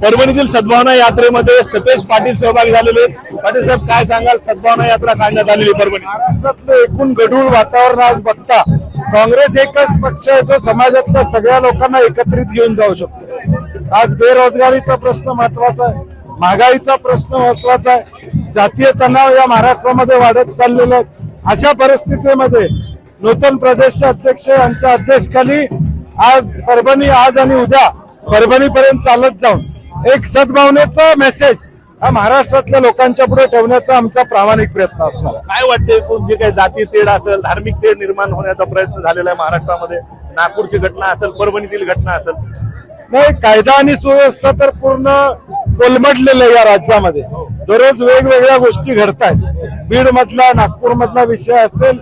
परभणीतील सद्भावना यात्रेमध्ये सतेज पाटील सहभागी झालेले आहेत। पाटील साहेब, काय सांगाल? सद्भावना यात्रा काढण्यात आलेली परभणी महाराष्ट्रातलं एकूण गढूळ वातावरण आज बघता काँग्रेस एकच पक्ष आहे जो समाजातल्या सगळ्या लोकांना एकत्रित घेऊन जाऊ शकतो। आज बेरोजगारीचा प्रश्न महत्वाचा आहे, महागाईचा प्रश्न महत्वाचा आहे, जातीय तणाव या महाराष्ट्रामध्ये वाढत चाललेले आहेत। अशा परिस्थितीमध्ये नूतन प्रदेशचे अध्यक्ष यांच्या अध्यक्षतेखाली आज परभणी आज आणि उद्या परभणीपर्यंत चालत जाऊन एक सद्भावनेचा मेसेज हा महाराष्ट्रातल्या लोकांच्या पुढे ठेवण्याचा आमचा प्रामाणिक प्रयत्न असणार आहे। काय वाटते, एकूण जे काही जाती तेढ असेल, धार्मिक तेढ निर्माण होण्याचा प्रयत्न झालेला आहे महाराष्ट्रामध्ये, नागपूरची घटना असेल, परभणीतील घटना असेल, नाही कायदा आणि सुव्यवस्था तर पूर्ण कोलमडलेलं आहे या राज्यामध्ये। दररोज वेगवेगळ्या गोष्टी घडतायत। बीड मधला, नागपूर मधला विषय असेल,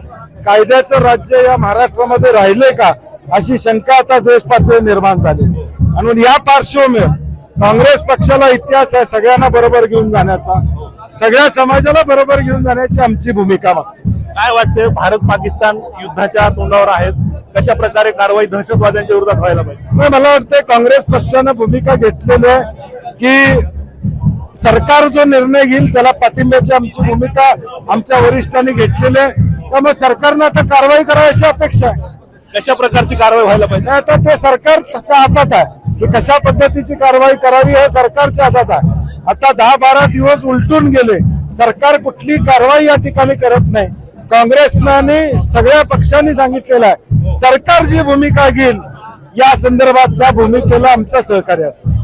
कायद्याचं राज्य या महाराष्ट्रामध्ये राहिले का अशी शंका आता देश पातळीवर निर्माण झाली। म्हणून या पार्श्वभूमीवर काँग्रेस पक्षाला इतिहास आहे सगळ्यांना बरोबर घेऊन जाण्याचा, सगळ्या समाजाला बरोबर घेऊन जाण्याची आमची भूमिका मागची। काय वाटते, भारत पाकिस्तान युद्धाच्या तोंडावर आहेत, कशा प्रकारे कारवाई दहशतवाद्यांच्या विरोधात व्हायला पाहिजे? मला वाटतं काँग्रेस पक्षानं भूमिका घेतलेली आहे की सरकार जो निर्णय घेईल त्याला पाठिंब्याची आमची भूमिका आमच्या वरिष्ठांनी घेतलेली आहे। त्यामुळे सरकारनं आता कारवाई करावी अशी अपेक्षा आहे। कशा प्रकारची कारवाई व्हायला पाहिजे? आता ते सरकारच्या हातात आहे की कशा पद्धतीची कारवाई करावी हे सरकारच्या हातात आहे। आता 10-12 दिवस उलटून गेले, सरकार कुठली कारवाई या ठिकाणी करत नाही। काँग्रेसनं आणि सगळ्या पक्षांनी सांगितलेलं आहे सरकार जी भूमिका घेईल या संदर्भात त्या भूमिकेला आमचं सहकार्य असेल।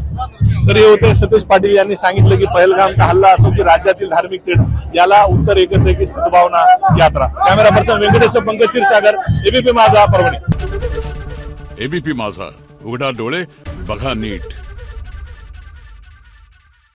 तरी होते सतेज पाटील यांनी सांगितलं की पहलगामचा हल्ला असो की राज्यातील धार्मिक तेढ, याला उत्तर एकच आहे की सद्भावना यात्रा। Camera person Vyankatesh Pankaj Kshirsagar, ABP Majha, Parbhani. ABP माझा, उघडा डोळे बघा नीट।